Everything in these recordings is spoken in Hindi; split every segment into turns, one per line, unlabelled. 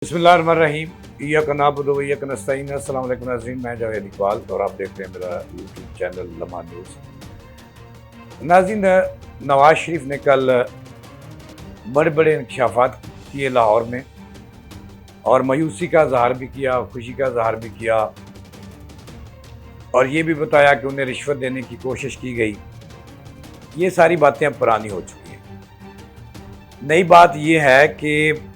बिस्मिल्लाहिर्रहमानिर्रहीम। इय्याका नअबुदु व इय्याका नस्तईन। अस्सलाम वालेकुम नाज़रीन, मैं जावेद इकबाल और आप देख रहे हैं मेरा यूट्यूब चैनल लम्हा न्यूज़। नाज़रीन, नवाज शरीफ ने कल बड़े बड़े इंकशाफात किए लाहौर में और मायूसी का इज़हार भी किया, खुशी का इज़हार भी किया और ये भी बताया कि उन्हें रिश्वत देने की कोशिश की गई। ये सारी बातें अब पुरानी हो चुकी हैं। नई बात ये है कि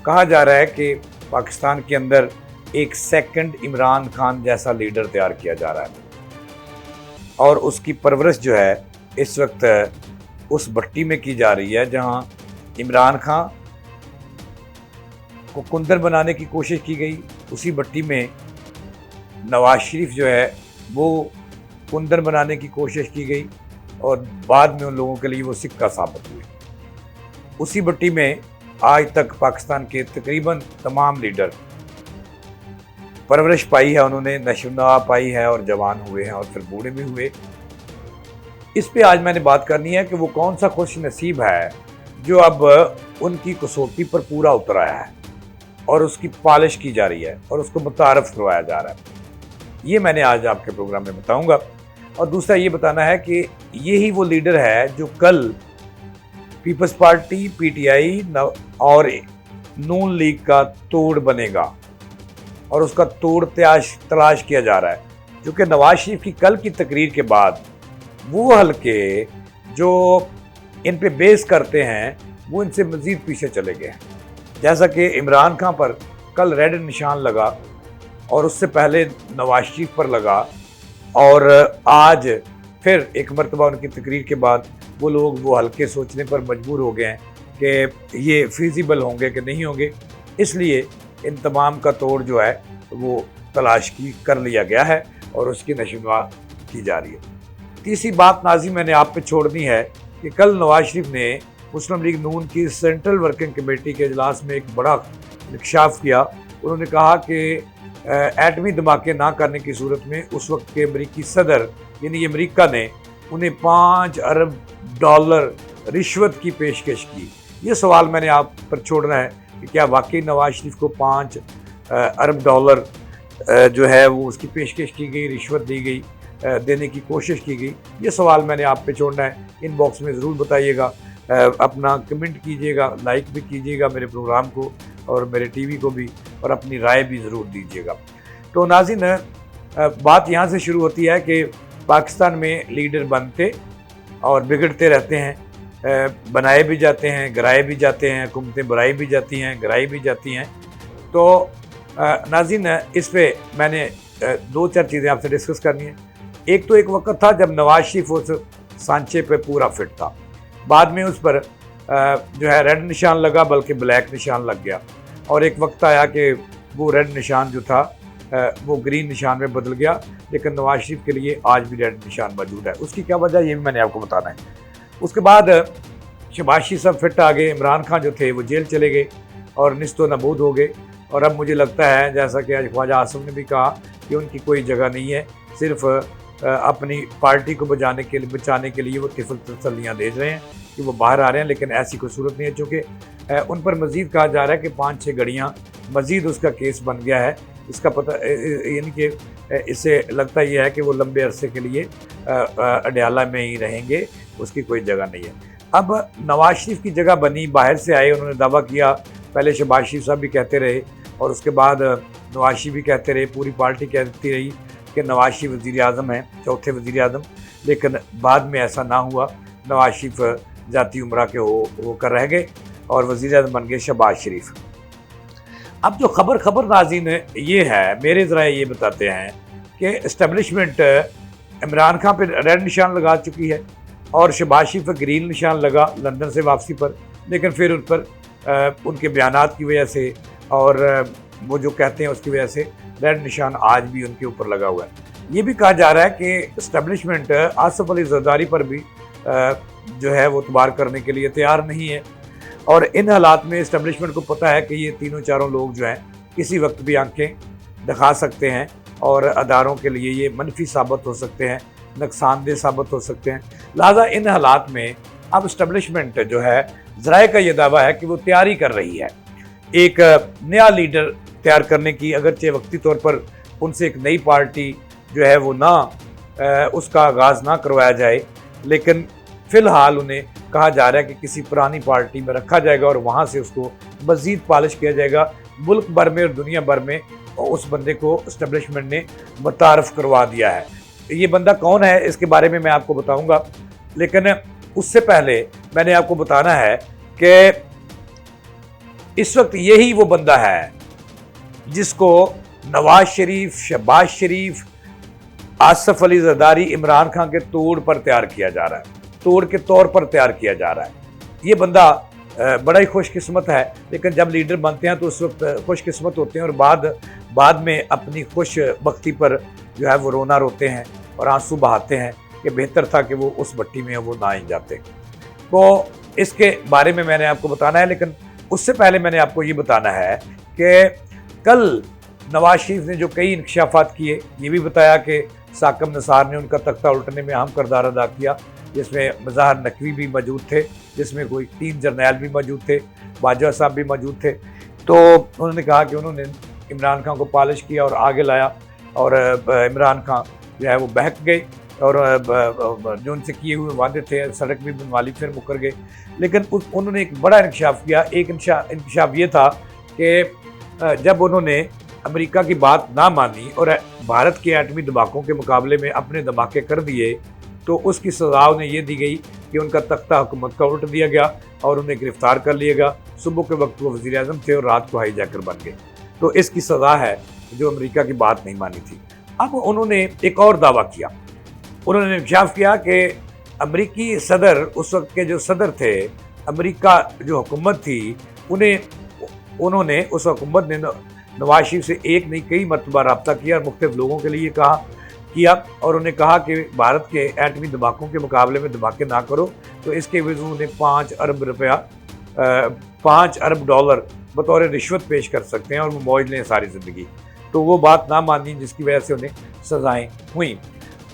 कहा जा रहा है कि पाकिस्तान के अंदर एक सेकंड इमरान खान जैसा लीडर तैयार किया जा रहा है और उसकी परवरिश जो है इस वक्त उस भट्टी में की जा रही है जहां इमरान खान को कुंदन बनाने की कोशिश की गई। उसी भट्टी में नवाज शरीफ जो है वो कुंदन बनाने की कोशिश की गई और बाद में उन लोगों के लिए वो सिक्का साबित हुए। उसी भट्टी में आज तक पाकिस्तान के तकरीबन तमाम लीडर परवरिश पाई है, उन्होंने नशोनुमा पाई है और जवान हुए हैं और फिर बूढ़े भी हुए। इस पे आज मैंने बात करनी है कि वो कौन सा खुश नसीब है जो अब उनकी कसौटी पर पूरा उतर आया है और उसकी पॉलिश की जा रही है और उसको मुतारफ़ करवाया जा रहा है। ये मैंने आज आपके प्रोग्राम में बताऊंगा। और दूसरा ये बताना है कि यही वो लीडर है जो कल पीपल्स पार्टी, पीटीआई और नून लीग का तोड़ बनेगा और उसका तोड़ तलाश किया जा रहा है, क्योंकि नवाज शरीफ की कल की तकरीर के बाद वो हल्के जो इन पे बेस करते हैं वो इनसे मज़ीद पीछे चले गए हैं। जैसा कि इमरान खान पर कल रेड निशान लगा और उससे पहले नवाज शरीफ पर लगा और आज फिर एक मरतबा उनकी तकरीर के बाद वो लोग वो हल्के सोचने पर मजबूर हो गए हैं कि ये फिजिबल होंगे कि नहीं होंगे। इसलिए इन तमाम का तोड़ जो है वो तलाश कर लिया गया है और उसकी नशोनुमा की जा रही है। तीसरी बात नाज़रीन मैंने आप पे छोड़नी है कि कल नवाज शरीफ ने मुस्लिम लीग नून की सेंट्रल वर्किंग कमेटी के इजलास में एक बड़ा इंकशाफ किया। उन्होंने कहा कि एटमी धमाके ना करने की सूरत में उस वक्त के अमरीकी सदर यानी अमरीका ने उन्हें $5 अरब रिश्वत की पेशकश की। ये सवाल मैंने आप पर छोड़ना है कि क्या वाकई नवाज शरीफ को $5 अरब जो है वो उसकी पेशकश की गई, रिश्वत दी गई, देने की कोशिश की गई। ये सवाल मैंने आप पे छोड़ना है। इनबॉक्स में ज़रूर बताइएगा, अपना कमेंट कीजिएगा, लाइक भी कीजिएगा मेरे प्रोग्राम को और मेरे टीवी को भी, और अपनी राय भी ज़रूर दीजिएगा। तो नाज़रीन, बात यहाँ से शुरू होती है कि पाकिस्तान में लीडर बनते और बिगड़ते रहते हैं, बनाए भी जाते हैं, गिराए भी जाते हैं, हुकूमतें बनाई भी जाती हैं, गिराई भी जाती हैं। तो नाज़रीन, इस पे मैंने 2-4 चीज़ें आपसे डिस्कस करनी है। एक तो एक वक्त था जब नवाज शरीफ उस सांचे पे पूरा फिट था, बाद में उस पर जो है रेड निशान लगा, बल्कि ब्लैक निशान लग गया और एक वक्त आया कि वो रेड निशान जो था वो ग्रीन निशान में बदल गया। लेकिन नवाज शरीफ के लिए आज भी रेड निशान मौजूद है। उसकी क्या वजह, ये भी मैंने आपको बताना है। उसके बाद शहबाज शरीफ सब फिट आ गए, इमरान खान जो थे वो जेल चले गए और निस्तो नबूद हो गए। और अब मुझे लगता है, जैसा कि आज ख्वाजा आसिम ने भी कहा, कि उनकी कोई जगह नहीं है। सिर्फ अपनी पार्टी को बचाने के लिए वो तिफल तसल्लियाँ दे रहे हैं कि वो बाहर आ रहे हैं, लेकिन ऐसी कोई सूरत नहीं है। चूँकि उन पर मज़ीद कहा जा रहा है कि 5-6 घड़ियाँ मज़ीद उसका केस बन गया है। इसका पता यानी कि इससे लगता यह है कि वो लंबे अरसे के लिए अडयाला में ही रहेंगे, उसकी कोई जगह नहीं है। अब नवाज शरीफ की जगह बनी, बाहर से आए, उन्होंने दावा किया। पहले शहबाज शरीफ साहब भी कहते रहे और उसके बाद नवाज शरीफ भी कहते रहे, पूरी पार्टी कहती रही कि नवाज शरीफ वज़ीर आज़म हैं, चौथे वज़ीर आज़म। लेकिन बाद में ऐसा ना हुआ। नवाज शरीफ जाती उम्रा के होकर रह गए और वज़ीर आज़म बन गए शहबाज शरीफ। अब जो खबर नाज़रीन ये है, मेरे ज़रा ये बताते हैं कि इस्टेब्लिशमेंट इमरान खान पर रेड निशान लगा चुकी है और शहबाज शरीफ पर ग्रीन निशान लगा लंदन से वापसी पर। लेकिन फिर उन पर उनके बयानात की वजह से और वो जो कहते हैं उसकी वजह से रेड निशान आज भी उनके ऊपर लगा हुआ है। ये भी कहा जा रहा है कि इस्टेब्लिशमेंट आसिफ अली जरदारी पर भी जो है वो तबार करने के लिए तैयार नहीं है। और इन हालात में इस्टेब्लिशमेंट को पता है कि ये तीनों चारों लोग जो हैं किसी वक्त भी आंखें दिखा सकते हैं और अदारों के लिए ये मनफी साबित हो सकते हैं, नुकसानदेह साबित हो सकते हैं। लिहाजा इन हालात में अब इस्टेब्लिशमेंट जो है ज़राए का ये दावा है कि वो तैयारी कर रही है एक नया लीडर तैयार करने की, अगरचे वक्ती तौर पर उनसे एक नई पार्टी जो है वो उसका आगाज़ ना करवाया जाए, लेकिन फ़िलहाल उन्हें कहा जा रहा है कि किसी पुरानी पार्टी में रखा जाएगा और वहाँ से उसको मज़ीद पॉलिश किया जाएगा। मुल्क भर में और दुनिया भर में उस बंदे को इस्टेब्लिशमेंट ने मुतारफ़ करवा दिया है। ये बंदा कौन है इसके बारे में मैं आपको बताऊँगा, लेकिन उससे पहले मैंने आपको बताना है कि इस वक्त यही वो बंदा है जिसको नवाज शरीफ, शहबाज शरीफ, आसिफ अली जरदारी, इमरान खान के तोड़ पर तैयार किया जा रहा है, तोड़ के तौर पर तैयार किया जा रहा है। ये बंदा बड़ा ही खुशकिस्मत है, लेकिन जब लीडर बनते हैं तो उस वक्त खुशकिस्मत होते हैं और बाद में अपनी खुश बख्ती पर जो है वो रोना रोते हैं और आंसू बहाते हैं कि बेहतर था कि वो उस भट्टी में वो ना ही जाते। तो इसके बारे में मैंने आपको बताना है, लेकिन उससे पहले मैंने आपको ये बताना है कि कल नवाज शरीफ ने जो कई इंकशाफात किए, ये भी बताया कि साकम निसार ने उनका तख्ता उल्टने में अहम किरदार अदा किया, जिसमें मज़ाहर नकवी भी मौजूद थे, जिसमें कोई 3 जर्नैल भी मौजूद थे, बाजवा साहब भी मौजूद थे। तो उन्होंने कहा कि उन्होंने इमरान खान को पॉलिश किया और आगे लाया और इमरान खान जो है वो बहक गए और जो उनसे किए हुए वादे थे, सड़क भी बनवा ली, फिर मुकर गए। लेकिन उन्होंने एक बड़ा इंकशाफ किया। एक इंकशाफ ये था कि जब उन्होंने अमेरिका की बात ना मानी और भारत के एटमी धमाकों के मुकाबले में अपने धमाके कर दिए, तो उसकी सज़ा उन्हें ये दी गई कि उनका तख्ता हुकूमत का उल्ट दिया गया और उन्हें गिरफ्तार कर लिया गया। सुबह के वक्त वो वज़ीर आज़म थे और रात को हाईजैकर बन गए। तो इसकी सज़ा है जो अमेरिका की बात नहीं मानी थी। अब उन्होंने एक और दावा किया, उन्होंने इंकशाफ किया कि अमेरिकी सदर, उस वक्त के जो सदर थे, अमेरिका जो हुकूमत थी, उन्होंने उस हुकूमत ने नवाज शरीफ से एक नहीं कई मरतबा रब्ता किया और मुख्तलिफ लोगों के लिए किया और उन्हें कहा कि भारत के एटमी धमाकों के मुकाबले में धमाके ना करो। तो इसके वजह उन्हें 5 अरब रुपया, 5 अरब डॉलर बतौर रिश्वत पेश कर सकते हैं और वो मौज लें सारी ज़िंदगी। तो वो बात ना मानी, जिसकी वजह से उन्हें सज़ाएँ हुई।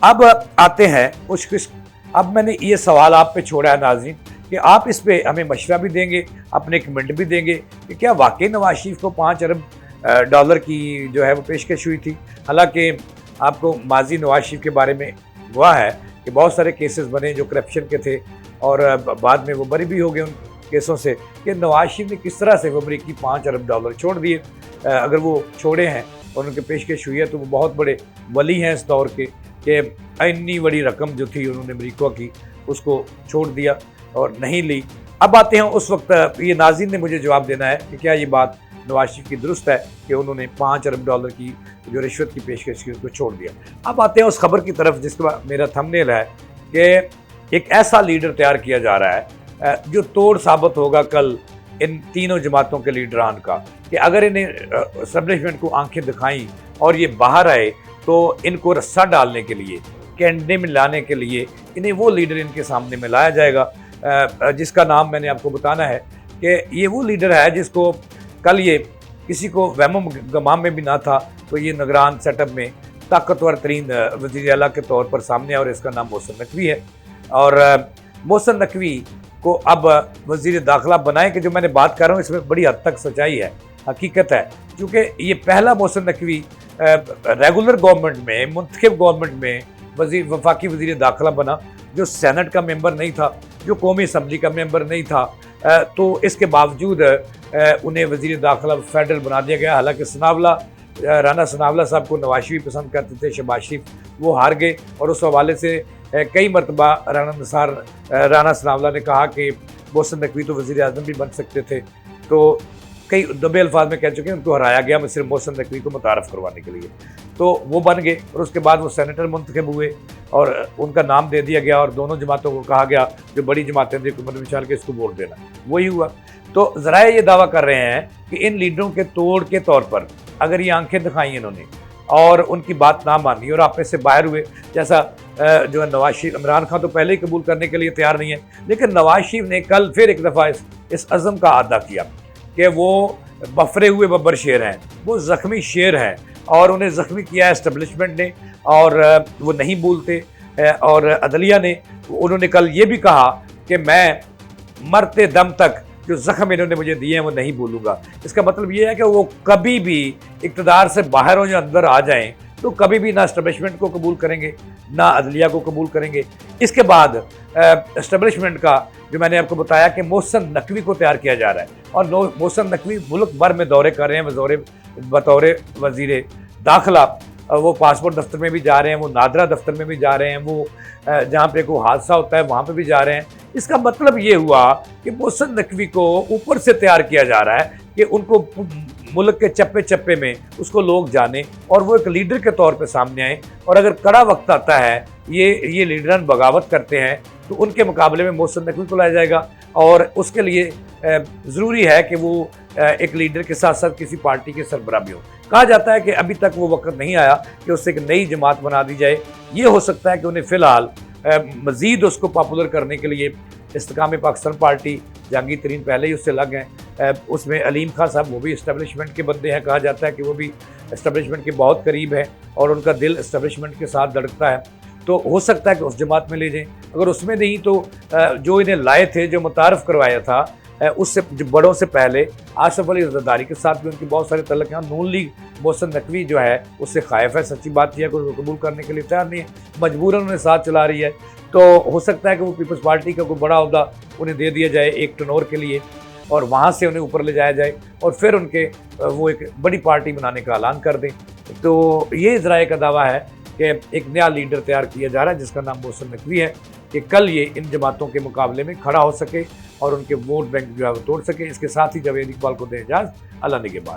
अब आते हैं अब मैंने ये सवाल आप पे छोड़ा है नाज़रीन कि आप इस पे हमें मशवरा भी देंगे, अपने कमेंट भी देंगे कि क्या वाकई नवाज शरीफ को 5 अरब डॉलर की जो है वो पेशकश हुई थी। हालांकि आपको माजी नवाज शरीफ के बारे में हुआ है कि बहुत सारे केसेस बने जो करप्शन के थे और बाद में वो बरी भी हो गए उन केसों से, कि नवाज शरीफ ने किस तरह से वो अमरीकी 5 अरब डॉलर छोड़ दिए। अगर वो छोड़े हैं और उनके पेशकश हुई है तो वो बहुत बड़े वली हैं इस दौर के, कि इतनी बड़ी रकम जो थी उन्होंने अमरीका की उसको छोड़ दिया और नहीं ली। अब आते हैं उस वक्त, ये नाज़रीन ने मुझे जवाब देना है कि क्या ये बात नवाज शरीफ की दुरुस्त है कि उन्होंने 5 अरब डॉलर की जो रिश्वत की पेशकश की उसको छोड़ दिया। अब आते हैं उस खबर की तरफ जिसका मेरा थंबनेल है कि एक ऐसा लीडर तैयार किया जा रहा है जो तोड़ साबित होगा कल इन तीनों जमातों के लीडरान का, कि अगर इन्हें एस्टेब्लिशमेंट को आंखें दिखाई और ये बाहर आए तो इनको रस्सा डालने के लिए, कैंडे में लाने के लिए इन्हें वो लीडर इनके सामने में लाया जाएगा, जिसका नाम मैंने आपको बताना है कि ये वो लीडर है जिसको कल ये किसी को वहम गमाम में भी ना था, तो ये निगरान सेटअप में ताकतवर तरीन वज़ीर आला के तौर पर सामने है और इसका नाम मोहसिन नकवी है। और मोहसिन नकवी को अब वज़ीर दाखिला बनाए, कि जो मैंने बात कर रहा हूँ इसमें बड़ी हद तक सच्चाई है, हकीकत है, क्योंकि ये पहला मोहसिन नकवी रेगुलर गवर्नमेंट में, मुंतखब गवर्नमेंट में वफाकी वज़ीर दाखिला बना, जो सेनेट का मेंबर नहीं था, जो कौमी असम्बली का मेंबर नहीं था। तो इसके बावजूद उन्हें वज़ीर दाखिला फेडरल बना दिया गया। हालांकि राना सनावला साहब को नवाज शरीफ पसंद करते थे, शहबाज शरीफ वो हार गए और उस हवाले से कई मरतबा राना सनावला ने कहा कि मोहसिन नकवी तो वज़ीर आज़म भी बन सकते थे। तो कई दबे अल्फाज में कह चुके हैं उनको हराया गया, मैं सिर्फ मोहसिन नकवी को मुतारफ़ करवाने के लिए। तो वो बन गए और उसके बाद वो सेनेटर मुंतखब हुए और उनका नाम दे दिया गया और दोनों जमातों को कहा गया, जो बड़ी जमातें थी हुकूमत में चल के इसको वोट देना। वही हुआ। तो ज़राए ये दावा कर रहे हैं कि इन लीडरों के तोड़ के तौर पर अगर ये आंखें दिखाई इन्होंने और उनकी बात ना मानी और आप में से बाहर हुए, जैसा जो है नवाज शरीफ, इमरान खान तो पहले ही कबूल करने के लिए तैयार नहीं है, लेकिन नवाज शरीफ ने कल फिर एक दफ़ा इस अज़म का अदा किया कि वो बफरे हुए बब्बर शेर हैं, वो ज़ख्मी शेर हैं और उन्हें ज़ख्मी किया एस्टेब्लिशमेंट ने और वो नहीं भूलते। और अदलिया ने, उन्होंने कल ये भी कहा कि मैं मरते दम तक जो ज़ख्म इन्होंने मुझे दिए हैं वो नहीं भूलूंगा। इसका मतलब ये है कि वो कभी भी इक़्तिदार से बाहर हो या अंदर आ जाएं तो कभी भी ना इस्टेब्लिशमेंट को कबूल करेंगे ना अदलिया को कबूल करेंगे। इसके बाद इस्टेब्लिशमेंट का जो मैंने आपको बताया कि मोहसिन नकवी को तैयार किया जा रहा है और मोहसिन नकवी मुल्क भर में दौरे कर रहे हैं बतौर वज़ीर दाखिला। वो पासपोर्ट दफ्तर में भी जा रहे हैं, वो नादरा दफ्तर में भी जा रहे हैं, वो जहाँ पे कोई हादसा होता है वहाँ पे भी जा रहे हैं। इसका मतलब ये हुआ कि मोहसिन नकवी को ऊपर से तैयार किया जा रहा है कि उनको मुल्क के चप्पे चप्पे में उसको लोग जाने और वो एक लीडर के तौर पे सामने आए। और अगर कड़ा वक्त आता है, ये लीडरान बगावत करते हैं तो उनके मुकाबले में मोहसिन नकवी को लाया जाएगा। और उसके लिए ज़रूरी है कि वो एक लीडर के साथ साथ किसी पार्टी के सरबराह भी हो। कहा जाता है कि अभी तक वो वक्त नहीं आया कि उससे एक नई जमात बना दी जाए। ये हो सकता है कि उन्हें फ़िलहाल मज़ीद उसको पॉपुलर करने के लिए इस्तेकाम पाकिस्तान पार्टी, जहांगीर तरीन पहले ही उससे लग हैं, उसमें अलीम खान साहब वो भी इस्टेब्लिशमेंट के बंदे हैं। कहा जाता है कि वो भी इस्टेब्लिशमेंट के बहुत करीब है और उनका दिल इस्टेब्लिशमेंट के साथ धड़कता है। तो हो सकता है कि उस जमात में ले जाएं। अगर उसमें नहीं तो जो इन्हें लाए थे, जो मुतारफ़ करवाया था, उससे जो बड़ों से पहले आसिफ अली ज़रदारी के साथ भी उनके बहुत सारे तल्लुक़ हैं। नून लीग मोहसिन नकवी जो है उससे ख़ाइफ़ है। सच्ची बात यह है कि उसको कबूल करने के लिए तैयार नहीं है, मजबूरन उन्हें साथ चला रही है। तो हो सकता है कि वो पीपल्स पार्टी का कोई बड़ा ओहदा उन्हें दे दिया जाए एक टनोर के लिए और वहाँ से उन्हें ऊपर ले जाया जाए और फिर उनके वो एक बड़ी पार्टी बनाने का ऐलान कर दें। तो ये इज़राए का दावा है कि एक नया लीडर तैयार किया जा रहा है जिसका नाम मोहसिन नकवी है, कि कल ये इन जमातों के मुकाबले में खड़ा हो सके और उनके वोट बैंक जो है वो तोड़ सके। इसके साथ ही जावेद इकबाल को दे इजाज़त। अल्लाह निगहबान।